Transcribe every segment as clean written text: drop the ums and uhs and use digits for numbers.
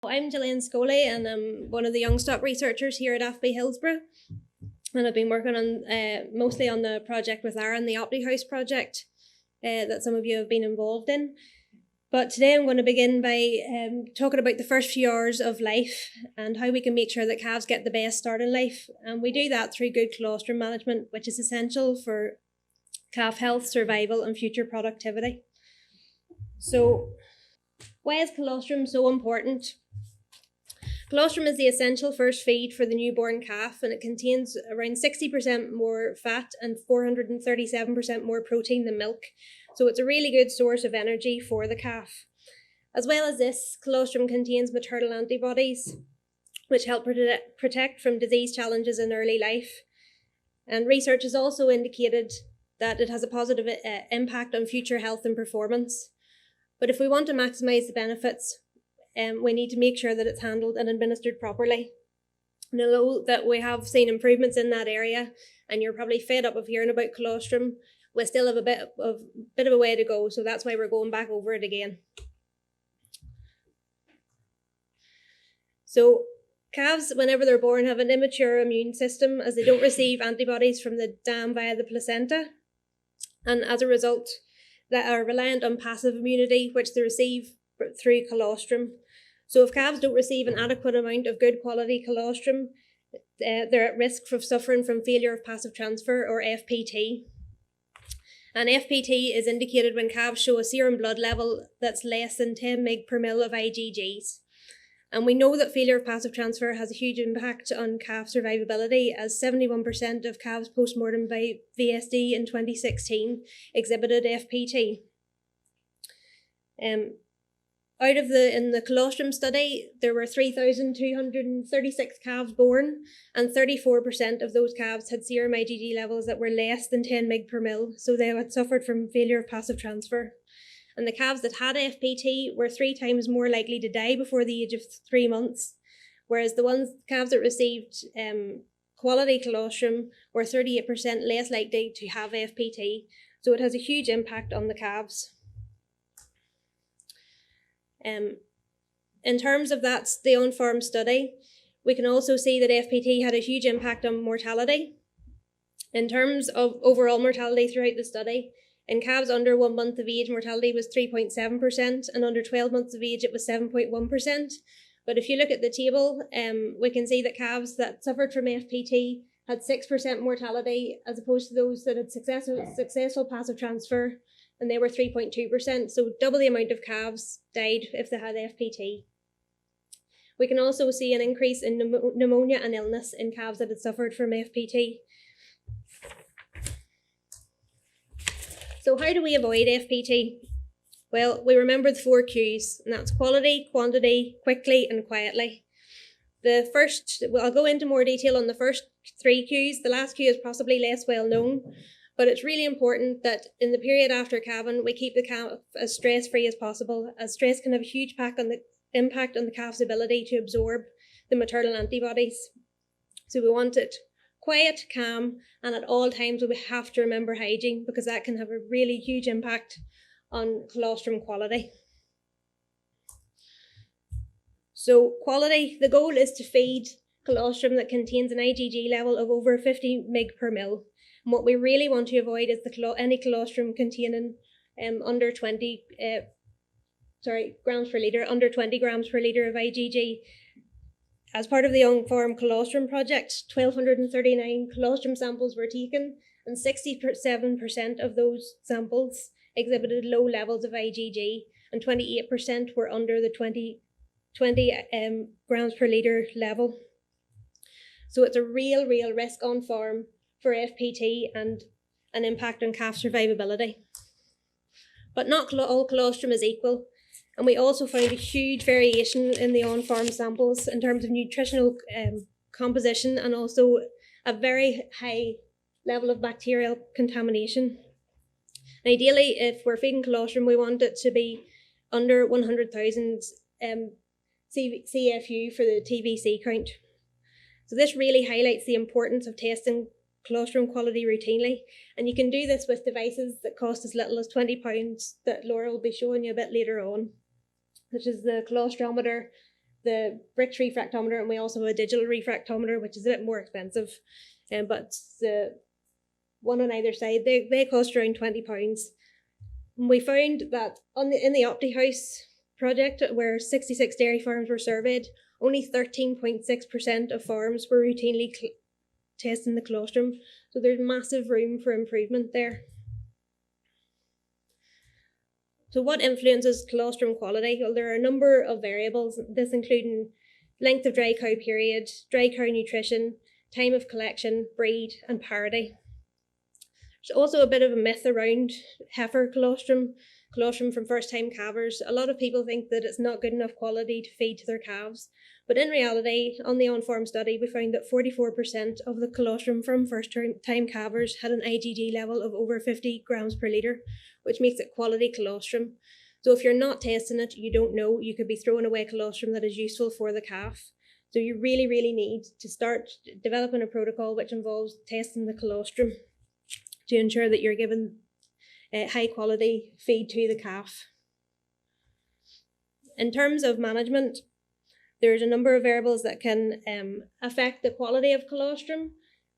I'm Gillian Scoley and I'm one of the young stock researchers here at AFBI Hillsborough, and I've been working on mostly on the project with Aaron, the Optihouse project that some of you have been involved in. But today I'm going to begin by talking about the first few hours of life and how we can make sure that calves get the best start in life. And we do that through good colostrum management, which is essential for calf health, survival and future productivity. So why is colostrum so important? Colostrum is the essential first feed for the newborn calf, and it contains around 60% more fat and 437% more protein than milk. So it's a really good source of energy for the calf. As well as this, colostrum contains maternal antibodies, which help protect from disease challenges in early life. And research has also indicated that it has a positive impact on future health and performance. But if we want to maximise the benefits, we need to make sure that it's handled and administered properly. And although that we have seen improvements in that area, and you're probably fed up of hearing about colostrum, we still have a bit of a way to go, so that's why we're going back over it again. So calves, whenever they're born, have an immature immune system as they don't receive antibodies from the dam via the placenta, and as a result, they are reliant on passive immunity, which they receive through colostrum. So if calves don't receive an adequate amount of good quality colostrum, they're at risk of suffering from failure of passive transfer, or FPT. And FPT is indicated when calves show a serum blood level that's less than 10 mg per mil of IgGs. And we know that failure of passive transfer has a huge impact on calf survivability, as 71% of calves postmortem by VSD in 2016 exhibited FPT. In the colostrum study, there were 3,236 calves born, and 34% of those calves had serum IgG levels that were less than 10 mg per mil, so they had suffered from failure of passive transfer. And the calves that had FPT were 3 times more likely to die before the age of 3 months, whereas the calves that received quality colostrum were 38% less likely to have FPT, so it has a huge impact on the calves. In terms of that's the on-farm study, we can also see that FPT had a huge impact on mortality. In terms of overall mortality throughout the study, in calves under 1 month of age, mortality was 3.7%, and under 12 months of age, it was 7.1%. But if you look at the table, we can see that calves that suffered from FPT had 6% mortality, as opposed to those that had successful passive transfer, and they were 3.2%, so double the amount of calves died if they had FPT. We can also see an increase in pneumonia and illness in calves that had suffered from FPT. So how do we avoid FPT? Well, we remember the 4 Qs, and that's quality, quantity, quickly, and quietly. I'll go into more detail on the first 3 Qs. The last Q is possibly less well known, but it's really important that in the period after calving, we keep the calf as stress-free as possible, as stress can have a huge impact on the calf's ability to absorb the maternal antibodies. So we want it quiet, calm, and at all times we have to remember hygiene, because that can have a really huge impact on colostrum quality. So quality, the goal is to feed colostrum that contains an IgG level of over 50 mg per mil. And what we really want to avoid is any colostrum containing under 20 grams per litre, under 20 grams per litre of IgG. As part of the on-farm colostrum project, 1,239 colostrum samples were taken, and 67% of those samples exhibited low levels of IgG, and 28% were under the 20 grams per litre level. So it's a real risk on farm for FPT and an impact on calf survivability. But not all colostrum is equal, and we also found a huge variation in the on-farm samples in terms of nutritional composition, and also a very high level of bacterial contamination. And ideally, if we're feeding colostrum, we want it to be under 100,000 CFU for the TVC count. So this really highlights the importance of testing colostrum quality routinely, and you can do this with devices that cost as little as £20 that Laura will be showing you a bit later on, which is the colostrometer, the bricks refractometer, and we also have a digital refractometer, which is a bit more expensive. But the one on either side, they cost around £20. And we found that in the Optihouse project, where 66 dairy farms were surveyed, only 13.6% of farms were routinely testing the colostrum. So there's massive room for improvement there. So what influences colostrum quality? Well, there are a number of variables, this including length of dry cow period, dry cow nutrition, time of collection, breed, and parity. There's also a bit of a myth around heifer colostrum from first-time calvers. A lot of people think that it's not good enough quality to feed to their calves, but in reality, on the on-farm study, we found that 44% of the colostrum from first-time calvers had an IgG level of over 50 grams per litre, which makes it quality colostrum. So if you're not testing it, you don't know. You could be throwing away colostrum that is useful for the calf. So you really, really need to start developing a protocol which involves testing the colostrum to ensure that you're giving high quality feed to the calf. In terms of management, there's a number of variables that can affect the quality of colostrum.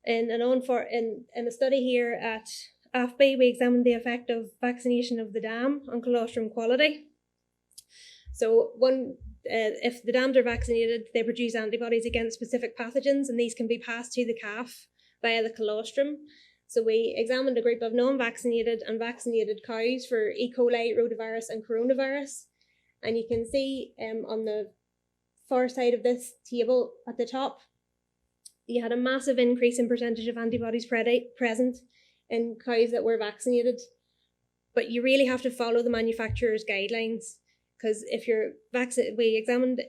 In a study here at AFBI, we examined the effect of vaccination of the dam on colostrum quality. So if the dams are vaccinated, they produce antibodies against specific pathogens, and these can be passed to the calf via the colostrum. So we examined a group of non-vaccinated and vaccinated cows for E. coli, rotavirus, and coronavirus. And you can see on the far side of this table at the top, you had a massive increase in percentage of antibodies present in cows that were vaccinated. But you really have to follow the manufacturer's guidelines, because if you're we examined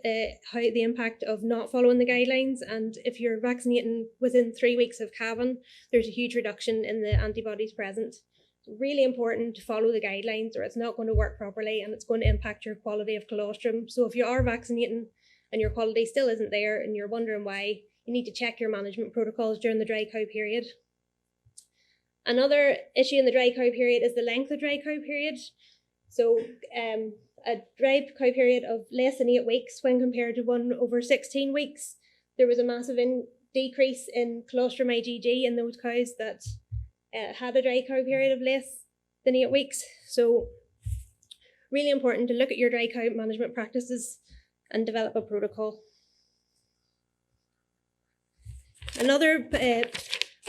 how the impact of not following the guidelines, and if you're vaccinating within 3 weeks of calving, there's a huge reduction in the antibodies present. It's really important to follow the guidelines, or it's not going to work properly, and it's going to impact your quality of colostrum. So if you are vaccinating and your quality still isn't there, and you're wondering why, you need to check your management protocols during the dry cow period. Another issue in the dry cow period is the length of dry cow period. So a dry cow period of less than 8 weeks when compared to one over 16 weeks, there was a massive decrease in colostrum IgG in those cows that had a dry cow period of less than 8 weeks. So really important to look at your dry cow management practices and develop a protocol. Another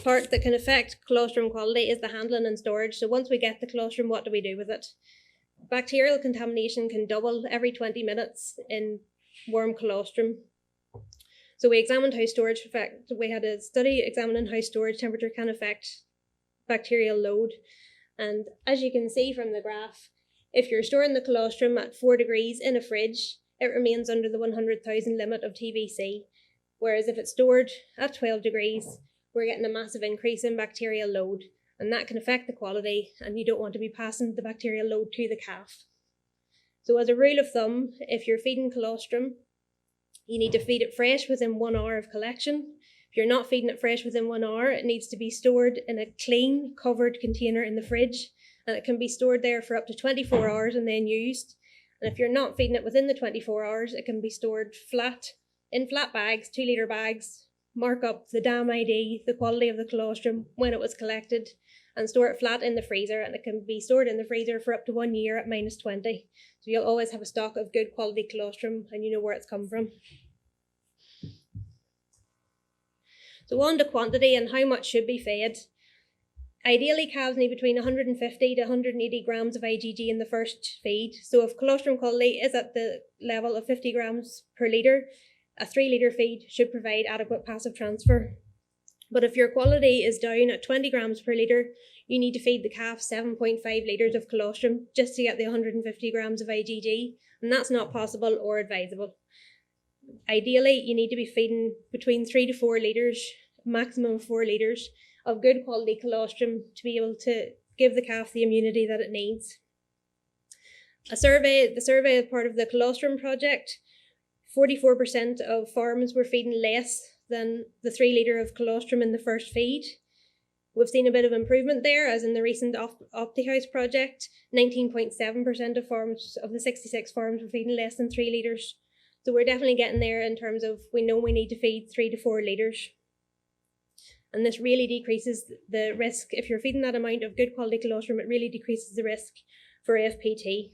part that can affect colostrum quality is the handling and storage. So once we get the colostrum, what do we do with it? Bacterial contamination can double every 20 minutes in warm colostrum. So we examined how storage we had a study examining how storage temperature can affect bacterial load. And as you can see from the graph, if you're storing the colostrum at 4 degrees in a fridge, it remains under the 100,000 limit of TBC. Whereas if it's stored at 12 degrees, we're getting a massive increase in bacterial load, and that can affect the quality, and you don't want to be passing the bacterial load to the calf. So as a rule of thumb, if you're feeding colostrum, you need to feed it fresh within 1 hour of collection. If you're not feeding it fresh within 1 hour, it needs to be stored in a clean, covered container in the fridge, and it can be stored there for up to 24 hours and then used. And if you're not feeding it within the 24 hours, it can be stored in flat bags, 2 litre bags, mark up the dam ID, the quality of the colostrum, when it was collected, and store it flat in the freezer, and it can be stored in the freezer for up to 1 year at -20. So you'll always have a stock of good quality colostrum, and you know where it's come from. So on to quantity and how much should be fed. Ideally, calves need between 150 to 180 grams of IgG in the first feed. So if colostrum quality is at the level of 50 grams per litre, a 3 litre feed should provide adequate passive transfer. But if your quality is down at 20 grams per litre, you need to feed the calf 7.5 litres of colostrum just to get the 150 grams of IgG, and that's not possible or advisable. Ideally, you need to be feeding between 3 to 4 litres, maximum of 4 litres, of good quality colostrum to be able to give the calf the immunity that it needs. The survey part of the Colostrum project, 44% of farms were feeding less than the 3 litre of colostrum in the first feed. We've seen a bit of improvement there, as in the recent Optihouse project, 19.7% of farms, of the 66 farms, were feeding less than 3 litres. So we're definitely getting there in terms of we know we need to feed 3 to 4 litres. And this really decreases the risk. If you're feeding that amount of good quality colostrum, it really decreases the risk for AFPT.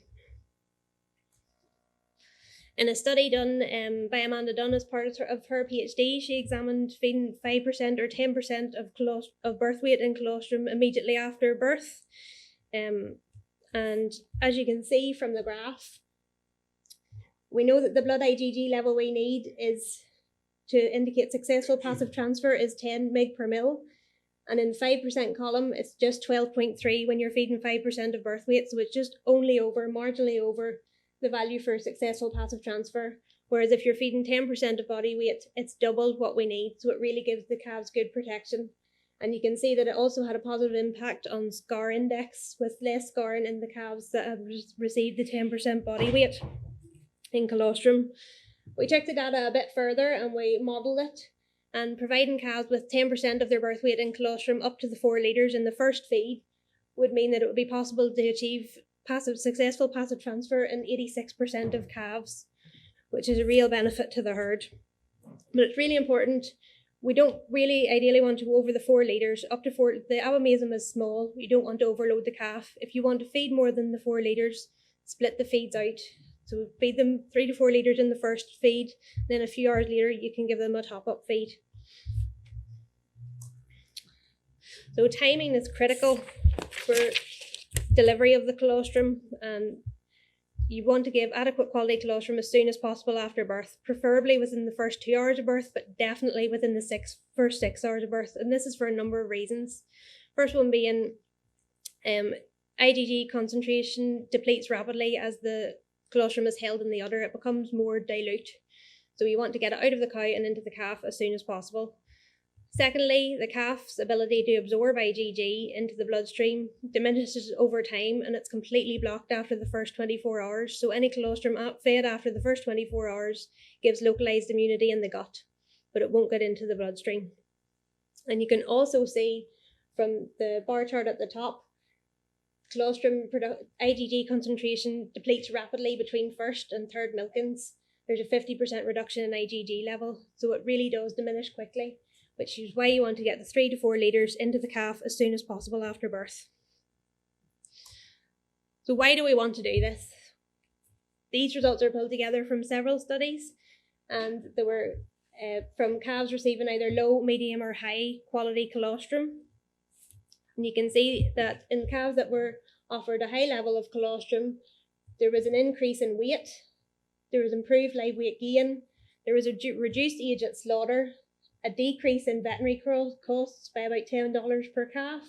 In a study done by Amanda Dunn as part of her PhD, she examined feeding 5% or 10% of birth weight in colostrum immediately after birth. And as you can see from the graph, we know that the blood IgG level we need is to indicate successful passive transfer is 10 mg per mil. And in 5% column, it's just 12.3 when you're feeding 5% of birth weight. So it's just marginally over the value for successful passive transfer. Whereas if you're feeding 10% of body weight, it's double what we need. So it really gives the calves good protection. And you can see that it also had a positive impact on scar index, with less scarring in the calves that have received the 10% body weight in colostrum. We checked the data a bit further and we modelled it, and providing calves with 10% of their birth weight in colostrum up to the 4 litres in the first feed would mean that it would be possible to achieve successful passive transfer in 86% of calves, which is a real benefit to the herd. But it's really important. We don't really ideally want to go over the 4 litres. Up to 4, the abomasum is small. You don't want to overload the calf. If you want to feed more than the 4 litres, split the feeds out. So feed them 3 to 4 litres in the first feed, then a few hours later you can give them a top-up feed. So timing is critical for delivery of the colostrum, and you want to give adequate quality colostrum as soon as possible after birth, preferably within the first 2 hours of birth, but definitely within the first 6 hours of birth. And this is for a number of reasons. First one being IgG concentration depletes rapidly as the colostrum is held in the udder. It becomes more dilute. So you want to get it out of the cow and into the calf as soon as possible. Secondly, the calf's ability to absorb IgG into the bloodstream diminishes over time, and it's completely blocked after the first 24 hours. So any colostrum fed after the first 24 hours gives localized immunity in the gut, but it won't get into the bloodstream. And you can also see from the bar chart at the top, colostrum IgG concentration depletes rapidly between first and third milkings. There's a 50% reduction in IgG level, so it really does diminish quickly, which is why you want to get the 3 to 4 litres into the calf as soon as possible after birth. So why do we want to do this? These results are pulled together from several studies, and they were from calves receiving either low, medium or high quality colostrum. And you can see that in calves that were offered a high level of colostrum, there was an increase in weight, there was improved live weight gain, there was a reduced age at slaughter, a decrease in veterinary costs by about $10 per calf,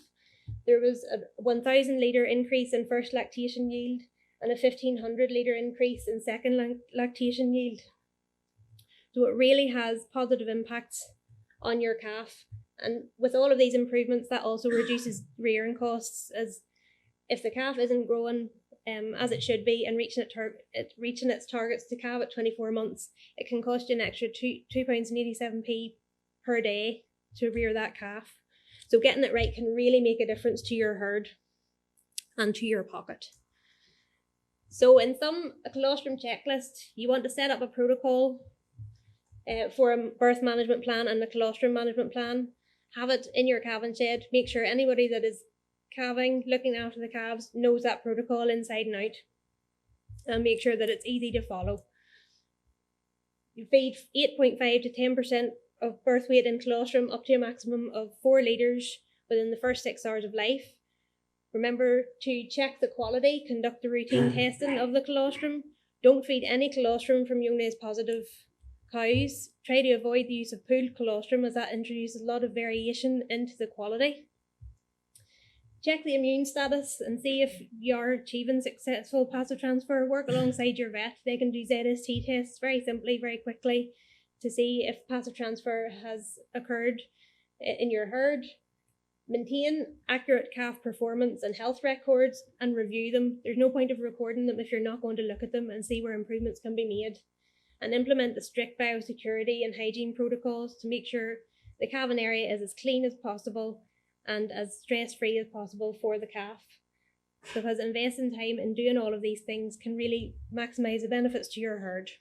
there was a 1,000 litre increase in first lactation yield, and a 1,500 litre increase in second lactation yield. So it really has positive impacts on your calf. And with all of these improvements, that also reduces rearing costs, as if the calf isn't growing as it should be and reaching its targets to calve at 24 months, it can cost you an extra £2.87 per day to rear that calf. So getting it right can really make a difference to your herd and to your pocket. So in sum, a colostrum checklist, you want to set up a protocol for a birth management plan and a colostrum management plan. Have it in your calving shed. Make sure anybody that is calving, looking after the calves, knows that protocol inside and out. And make sure that it's easy to follow. You feed 8.5 to 10% of birth weight in colostrum up to a maximum of 4 litres within the first 6 hours of life. Remember to check the quality, conduct the routine testing of the colostrum. Don't feed any colostrum from Youngnaise positive cows. Try to avoid the use of pooled colostrum, as that introduces a lot of variation into the quality. Check the immune status and see if you are achieving successful passive transfer. Work alongside your vet. They can do ZST tests very simply, very quickly, to see if passive transfer has occurred in your herd. Maintain accurate calf performance and health records and review them. There's no point of recording them if you're not going to look at them and see where improvements can be made. And implement the strict biosecurity and hygiene protocols to make sure the calving area is as clean as possible and as stress-free as possible for the calf. Because investing time in doing all of these things can really maximise the benefits to your herd.